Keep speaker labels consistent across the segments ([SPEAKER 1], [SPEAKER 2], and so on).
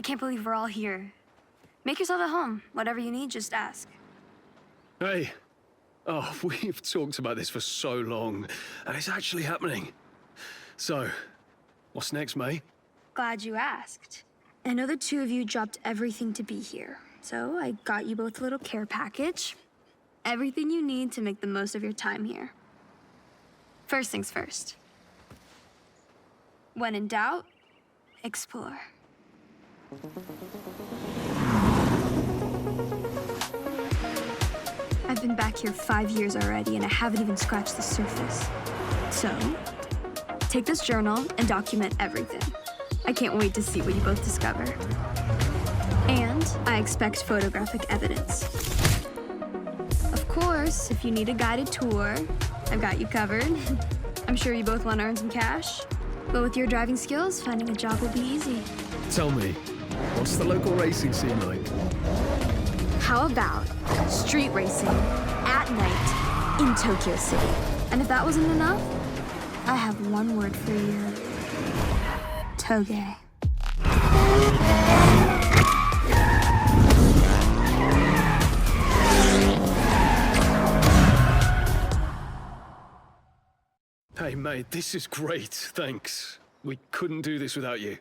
[SPEAKER 1] I can't believe we're all here. Make yourself at home. Whatever you need, just ask.
[SPEAKER 2] Hey. Oh, we've talked about this for so long, and it's actually happening. So, what's next, May?
[SPEAKER 1] Glad you asked. I know the two of you dropped everything to be here, so I got you both a little care package. Everything you need to make the most of your time here. First things first. When in doubt, explore. I've been back here 5 years already, and I haven't even scratched the surface. So, take this journal and document everything. I can't wait to see what you both discover. And I expect photographic evidence. Of course, if you need a guided tour, I've got you covered. I'm sure you both want to earn some cash. But with your driving skills, finding a job will be easy.
[SPEAKER 2] Tell me, what's the local racing scene like?
[SPEAKER 1] How about street racing at night in Tokyo City? And if that wasn't enough, I have one word for you. Toge.
[SPEAKER 2] Hey, mate, this is great, thanks. We couldn't do this without you.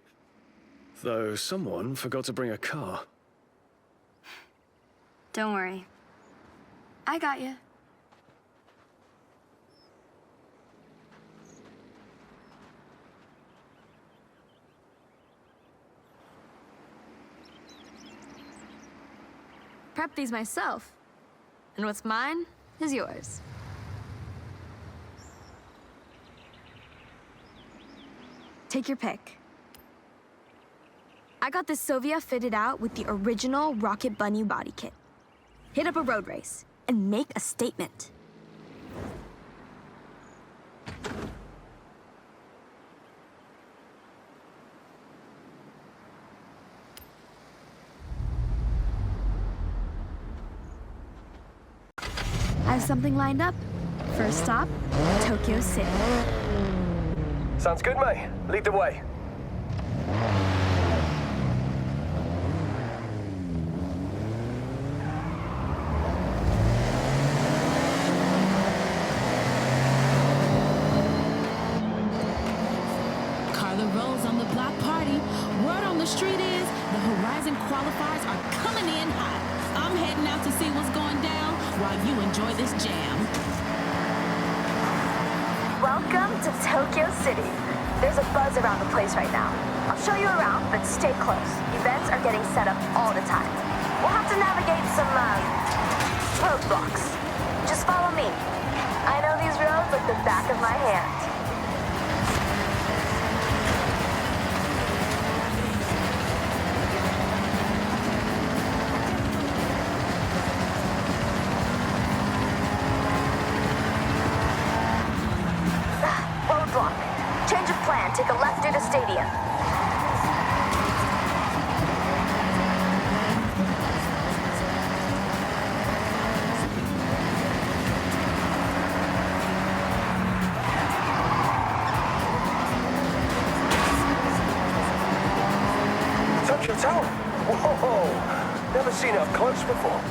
[SPEAKER 2] Though someone forgot to bring a car.
[SPEAKER 1] Don't worry. I got you. Prep these myself. And what's mine is yours. Take your pick. I got this Sovia fitted out with the original Rocket Bunny body kit. Hit up a road race and make a statement. I have something lined up. First stop, Tokyo City.
[SPEAKER 2] Sounds good, mate. Lead the way.
[SPEAKER 3] Carla Rose on the block party. Word on the street is the Horizon qualifiers are coming in hot. I'm heading out to see what's going down while you enjoy this jam.
[SPEAKER 1] Welcome to Tokyo City. There's a buzz around the place right now. I'll show you around, but stay close. Events are getting set up all the time. We'll have to navigate some, roadblocks. Just follow me. I know these roads like the back of my hand. Change of plan. Take a left due to Stadium.
[SPEAKER 2] Tokyo Tower? Whoa! Never seen it up close before.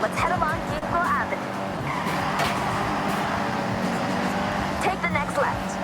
[SPEAKER 1] Let's head along Eagle Avenue. Take the next left.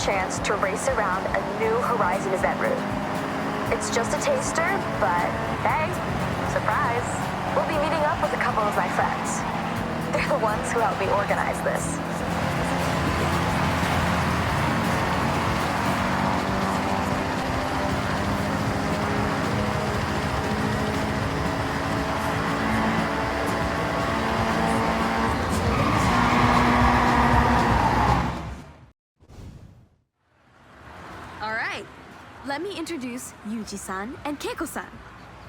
[SPEAKER 1] chance to race around a new Horizon event route. It's just a taster, but hey, surprise. We'll be meeting up with a couple of my friends. They're the ones who helped me organize this. All right, let me introduce Yuji-san and Keiko-san.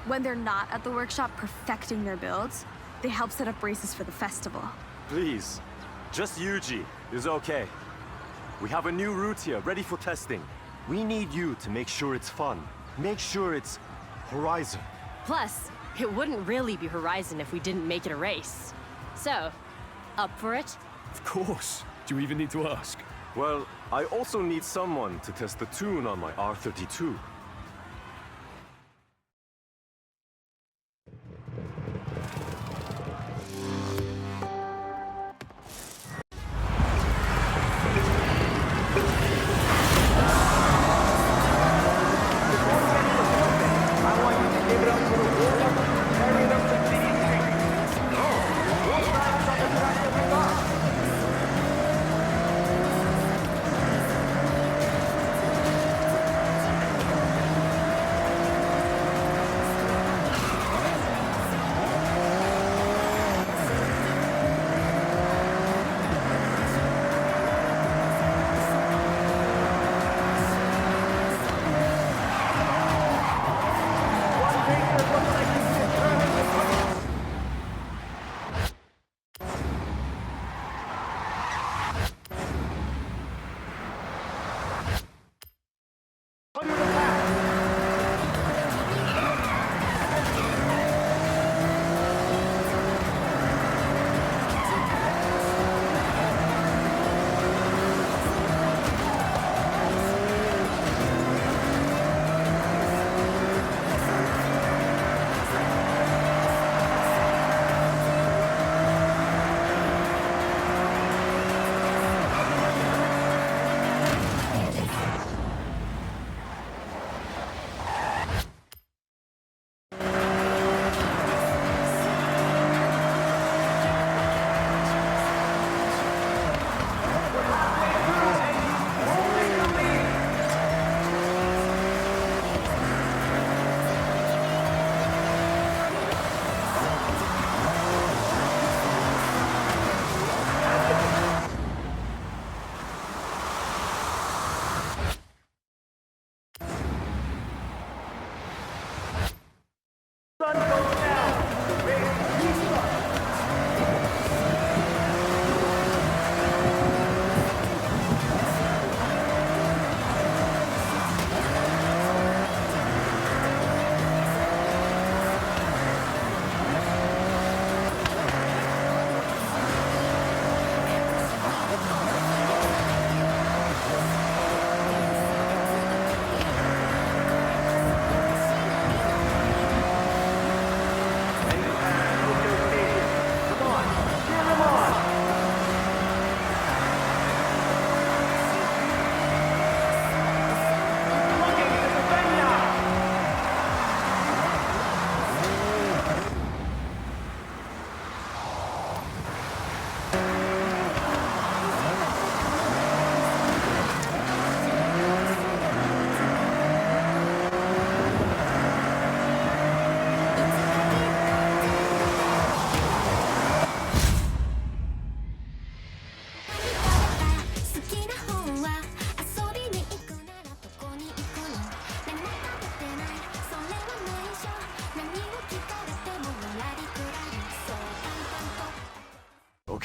[SPEAKER 1] When they're not at the workshop perfecting their builds, they help set up races for the festival.
[SPEAKER 4] Please, just Yuji is okay. We have a new route here, ready for testing. We need you to make sure it's fun. Make sure it's Horizon.
[SPEAKER 5] Plus, it wouldn't really be Horizon if we didn't make it a race. So, up for it?
[SPEAKER 2] Of course. Do you even need to ask?
[SPEAKER 4] Well, I also need someone to test the tune on my R32.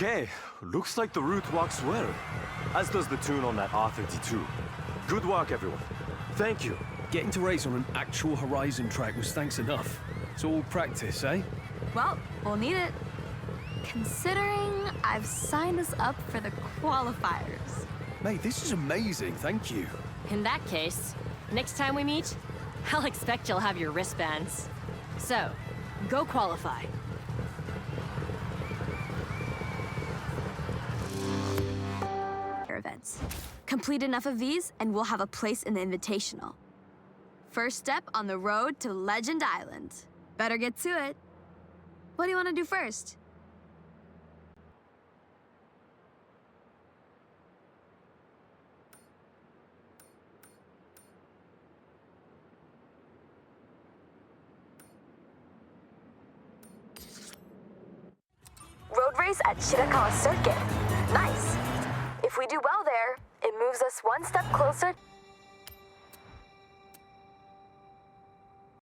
[SPEAKER 4] Okay, looks like the route walks well. As does the tune on that R32. Good work, everyone. Thank you.
[SPEAKER 2] Getting to race on an actual Horizon track was thanks enough. It's all practice, eh?
[SPEAKER 1] Well, we'll need it. Considering I've signed us up for the qualifiers.
[SPEAKER 2] Mate, this is amazing, thank you.
[SPEAKER 5] In that case, next time we meet, I'll expect you'll have your wristbands. So, go qualify.
[SPEAKER 1] Events. Complete enough of these, and we'll have a place in the Invitational. First step on the road to Legend Island. Better get to it. What do you want to do first?
[SPEAKER 6] Road race at Shirakawa Circuit. Nice. If we do well there, it moves us one step closer